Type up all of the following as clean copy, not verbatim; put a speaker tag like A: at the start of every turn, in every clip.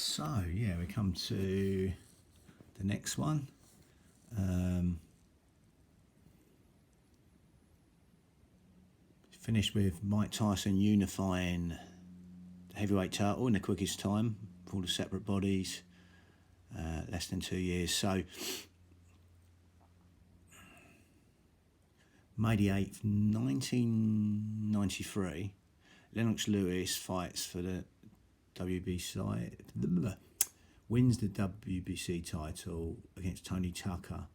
A: So yeah, we come to the next one. Finished with Mike Tyson unifying the heavyweight title in the quickest time for all the separate bodies, less than 2 years. So May the 8th, 1993, Lennox Lewis fights for the WBC, wins the WBC title against Tony Tucker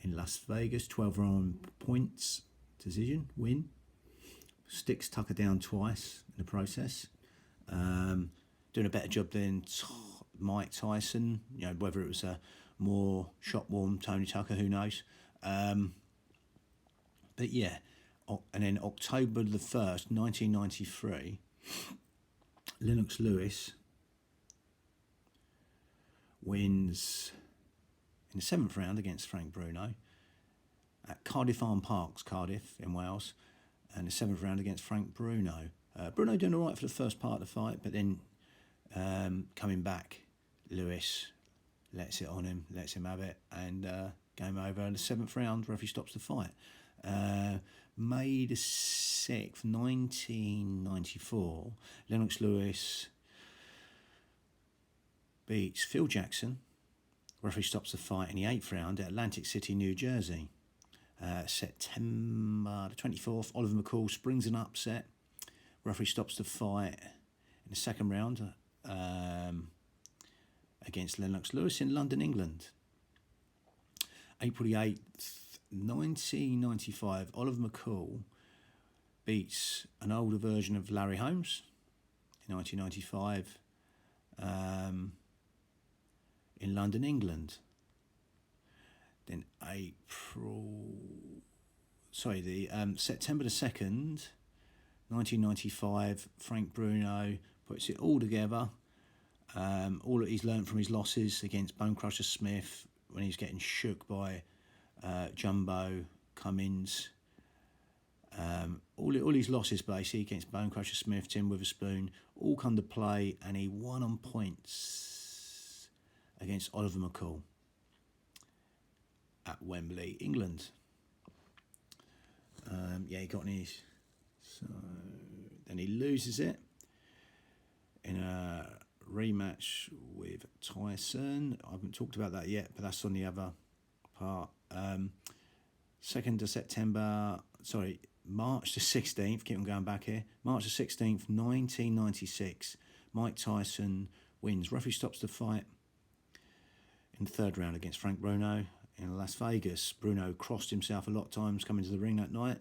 A: in Las Vegas, 12-round points decision win. Sticks Tucker down twice in the process. Doing a better job than Mike Tyson. You know, whether it was a more shot-warm Tony Tucker, who knows. But yeah, and then October the 1st, 1993, Lennox Lewis wins in the 7th round against Frank Bruno at Cardiff Arms Parks, Cardiff in Wales, and the 7th round against Frank Bruno. Bruno doing all right for the first part of the fight, but then coming back, Lewis lets it on him, lets him have it, and game over. In the 7th round, referee stops the fight. May the 6th, 1994, Lennox Lewis beats Phil Jackson. Referee stops the fight in the 8th round at Atlantic City, New Jersey. September the 24th, Oliver McCall springs an upset. Referee stops the fight in the 2nd round against Lennox Lewis in London, England. April the 8th, 1995, Oliver McCall beats an older version of Larry Holmes in 1995 in London, England. Then September the 2nd, 1995, Frank Bruno puts it all together. All that he's learned from his losses against Bone Crusher Smith when he's getting shook by Jumbo Cummins. All his losses basically against Bone Crusher Smith, Tim Witherspoon, all come to play, and he won on points against Oliver McCall at Wembley, England. He got in his... So then he loses it in a rematch with Tyson. I haven't talked about that yet, but that's on the other part. 2nd of September, March the 16th, keep on going back here, March the 16th, 1996, Mike Tyson wins. Referee stops the fight in the 3rd round against Frank Bruno in Las Vegas. Bruno crossed himself a lot of times coming to the ring that night,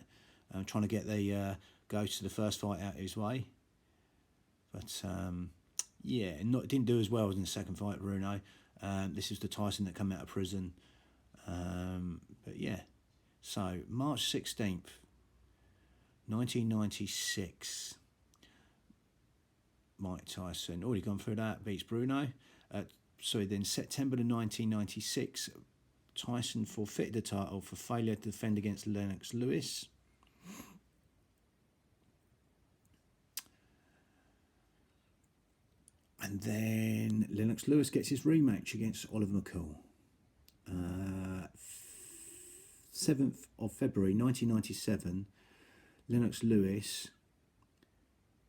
A: trying to get the go to the first fight out of his way. But didn't do as well as in the 2nd fight, Bruno. This is the Tyson that came out of prison. So March 16th, 1996, Mike Tyson, already gone through that, beats Bruno. Then September the 1996, Tyson forfeited the title for failure to defend against Lennox Lewis. And then Lennox Lewis gets his rematch against Oliver McCall. 7th of February 1997, Lennox Lewis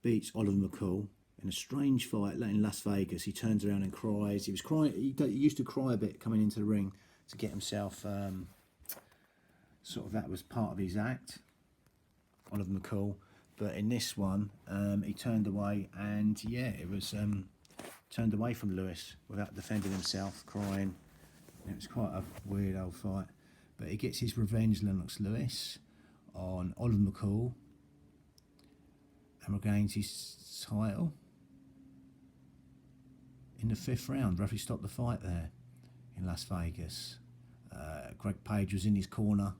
A: beats Oliver McCall in a strange fight in Las Vegas. He turns around and cries. He was crying. He used to cry a bit coming into the ring to get himself that was part of his act, Oliver McCall. But in this one, he turned away, and it was turned away from Lewis without defending himself, crying. It was quite a weird old fight. But he gets his revenge, Lennox Lewis, on Oliver McCall, and regains his title in the 5th round. Referee stopped the fight there in Las Vegas. Greg Page was in his corner,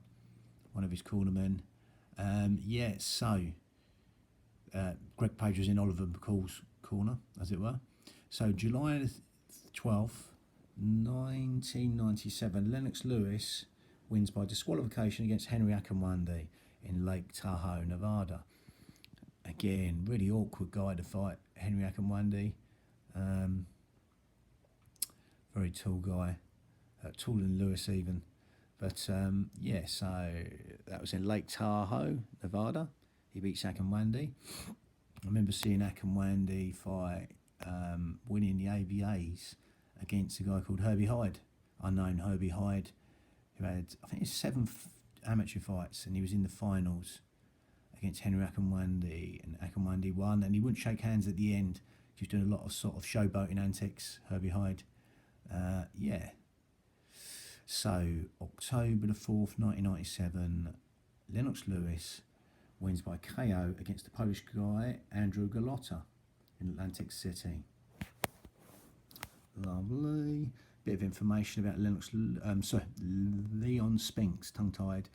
A: one of his cornermen. Greg Page was in Oliver McCall's corner, as it were. So July 12th, 1997, Lennox Lewis wins by disqualification against Henry Akinwande in Lake Tahoe, Nevada. Again, really awkward guy to fight, Henry Akinwande. very tall guy, taller than Lewis even. But yeah, so that was in Lake Tahoe, Nevada. He beats Akinwande. I remember seeing Akinwande fight, winning the ABAs against a guy called Herbie Hyde, unknown Herbie Hyde, who had, I think, 7 amateur fights, and he was in the finals against Henry Akinwande, and Akinwande won, and he wouldn't shake hands at the end. He was doing a lot of sort of showboating antics, Herbie Hyde. Yeah. So, October the 4th, 1997, Lennox Lewis wins by KO against the Polish guy, Andrew Galotta, in Atlantic City. Lovely. Bit of information about Leon Spinks, tongue-tied,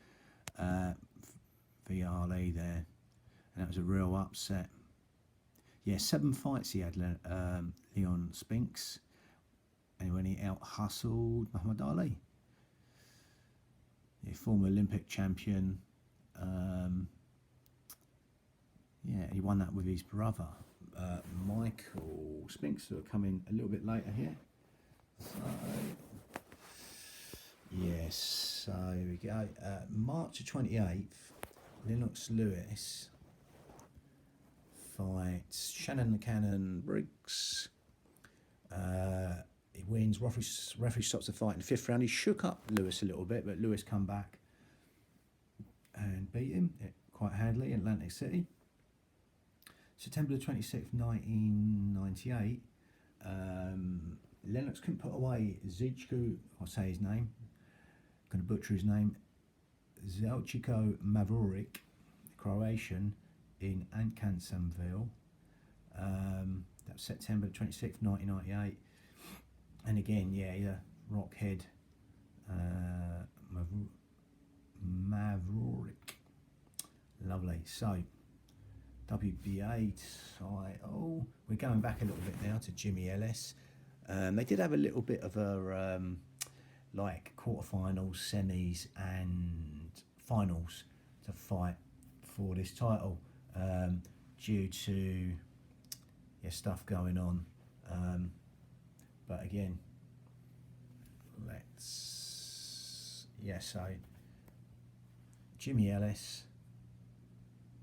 A: v. Ali there. And that was a real upset. Yeah, 7 fights he had, Leon Spinks. And when he out-hustled Muhammad Ali. Yeah, former Olympic champion. Yeah, he won that with his brother, Michael Spinks, who are coming a little bit later here. So, yes, so here we go. March the 28th, Lennox Lewis fights Shannon the Cannon Briggs. He wins. Referee stops the fight in the 5th round. He shook up Lewis a little bit, but Lewis come back and beat him quite handily in Atlantic City. September the 26th, 1998, Lennox couldn't put away Zichko, I'll say his name, I'm going to butcher his name, Zelchiko Mavoric, Croatian, in Antkansamville. That was September the 26th, 1998. And again, yeah, Rockhead Mavoric. Lovely. So, WBA title. We're going back a little bit now to Jimmy Ellis. They did have a little bit of a like quarterfinals, semis, and finals to fight for this title due to stuff going on. But again, so Jimmy Ellis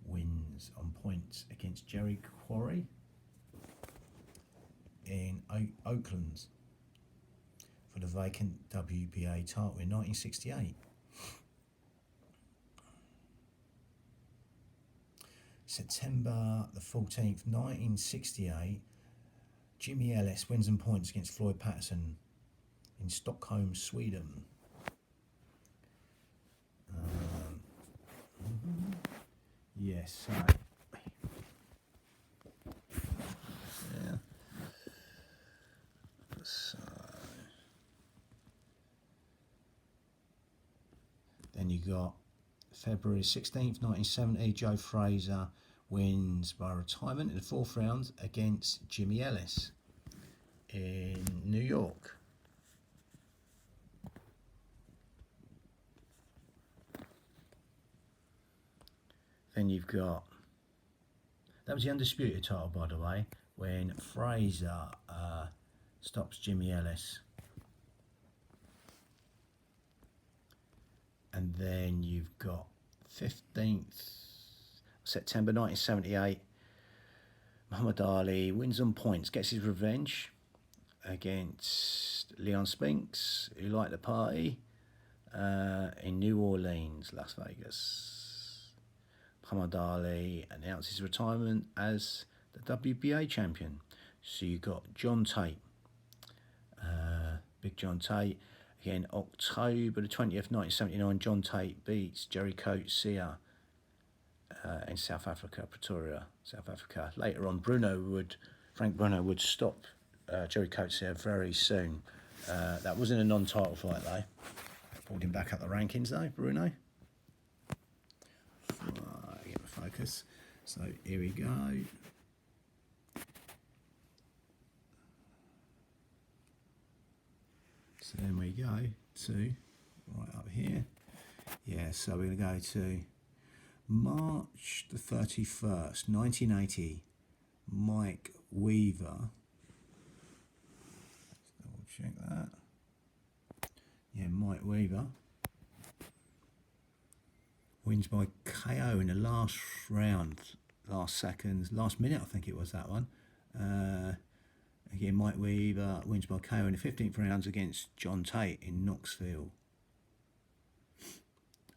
A: wins on points against Jerry Quarry in Oakland for the vacant WBA title in 1968. September the 14th, 1968, Jimmy Ellis wins on points against Floyd Patterson in Stockholm, Sweden. Yes, so yeah. So then you got February 16th, 1970, Joe Frazier wins by retirement in the 4th round against Jimmy Ellis in New York. Then you've got, that was the undisputed title, by the way, when Frazier stops Jimmy Ellis. And then you've got 15th September 1978, Muhammad Ali wins on points, gets his revenge against Leon Spinks, who liked the party, in New Orleans, Las Vegas. Muhammad Ali announced his retirement as the WBA champion. So you got John Tate, Big John Tate. Again, October the 20th, 1979, John Tate beats Jerry Coetzee in South Africa, Pretoria, South Africa. Later on, Frank Bruno would stop Jerry Coetzee very soon. That wasn't a non-title fight though. Pulled him back up the rankings though, Bruno. Get my focus. So here we go. So then we go to right up here. Yeah, so we're going to go to March the 31st, 1980. Mike Weaver. Let's double check that. Mike Weaver. Wins by KO in the last round, last seconds, last minute I think it was that one. Again, Mike Weaver wins by KO in the 15th rounds against John Tate in Knoxville.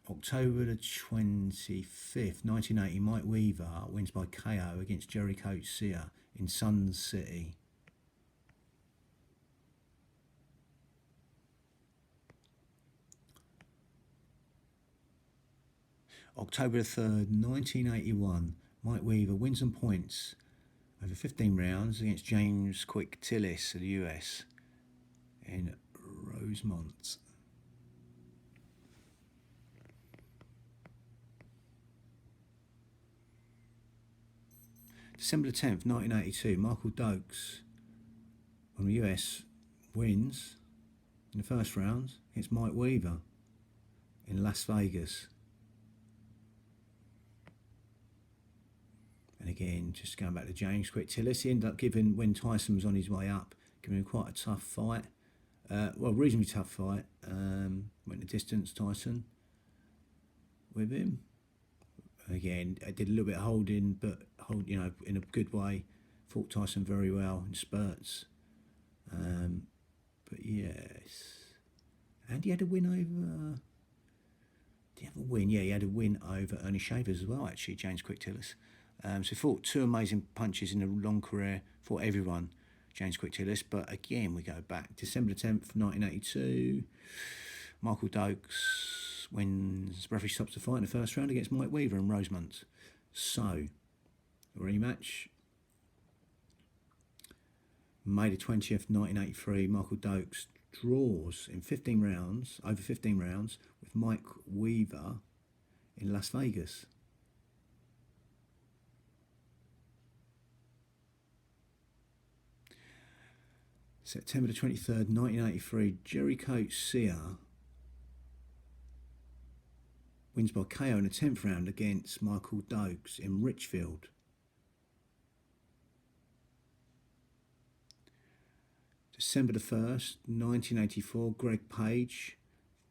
A: October the 25th, 1980, Mike Weaver wins by KO against Jerry Coetzee in Sun City. October the 3rd, 1981, Mike Weaver wins on points over 15 rounds against James Quick Tillis of the US in Rosemont. December the 10th, 1982, Michael Dokes from the US wins in the first round against Mike Weaver in Las Vegas. And again, just going back to James Quick Tillis, he ended up giving, when Tyson was on his way up, giving him quite a tough fight. Well, reasonably tough fight. Went the distance, Tyson, with him. Again, I did a little bit of holding, but in a good way. Fought Tyson very well in spurts. But yes, and he had a win over. Did he have a win? Yeah, he had a win over Ernie Shavers as well. Actually, James Quick Tillis. So he fought two amazing punches in a long career. Fought everyone, James Quick Tillis. But again, we go back December the 10th, 1982. Michael Dokes wins. Referee stops the fight in the first round against Mike Weaver in Rosemont. So, rematch. May the 20th, 1983, Michael Dokes draws in 15 rounds, over 15 rounds, with Mike Weaver in Las Vegas. September the 23rd, 1983, Jerry Coetzee wins by KO in the 10th round against Michael Dokes in Richfield. December the 1st, 1984, Greg Page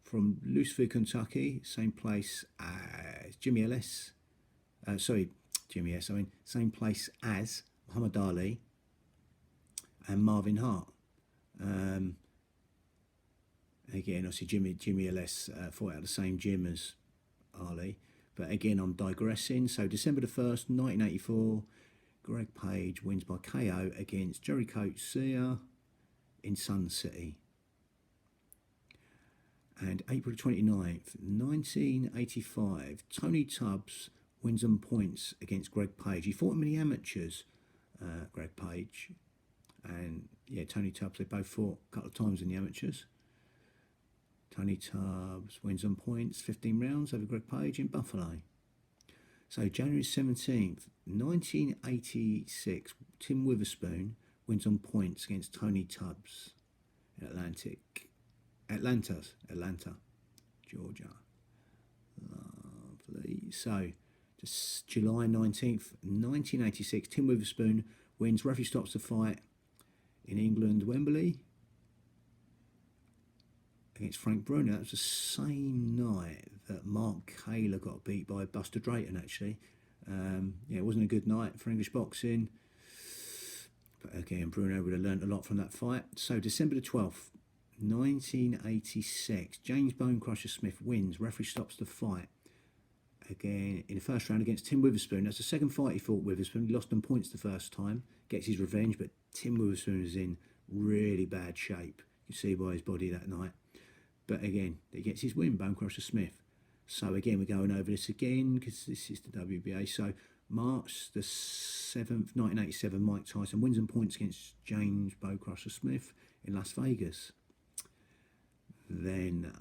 A: from Louisville, Kentucky, same place as Jimmy S. Same place as Muhammad Ali and Marvin Hart. Again, obviously Jimmy Ellis fought out the same gym as Ali, but again I'm digressing. So December the 1st, 1984, Greg Page wins by KO against Jerry Coetzee in Sun City. And April 29th, 1985, Tony Tubbs wins on points against Greg Page. He fought him in the amateurs, Greg Page. And yeah, Tony Tubbs, they both fought a couple of times in the amateurs. Tony Tubbs wins on points, 15 rounds over Greg Page in Buffalo. So January 17th, 1986, Tim Witherspoon wins on points against Tony Tubbs in Atlanta, Georgia. Lovely. So just July 19th, 1986, Tim Witherspoon wins. Referee stops the fight in England, Wembley, against Frank Bruno. That was the same night that Mark Kaler got beat by Buster Drayton, actually. It wasn't a good night for English boxing. But again, Bruno would have learnt a lot from that fight. So December the 12th, 1986, James Bone Crusher Smith wins. Referee stops the fight. Again, in the first round against Tim Witherspoon. That's the second fight he fought Witherspoon. He lost on points the first time. Gets his revenge, but Tim Witherspoon is in really bad shape. You see by his body that night. But again, he gets his win, Bone Crusher Smith. So again, we're going over this again because this is the WBA. So March the 7th, 1987, Mike Tyson wins on points against James Bone Crusher Smith in Las Vegas. Then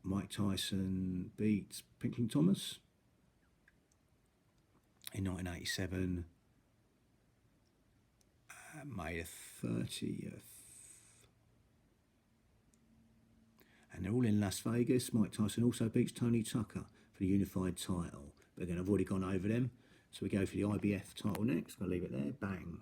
A: Mike Tyson beats Pinklon Thomas in 1987, May the 30th. And they're all in Las Vegas. Mike Tyson also beats Tony Tucker for the unified title. But again, I've already gone over them. So we go for the IBF title next. I'll leave it there. Bang.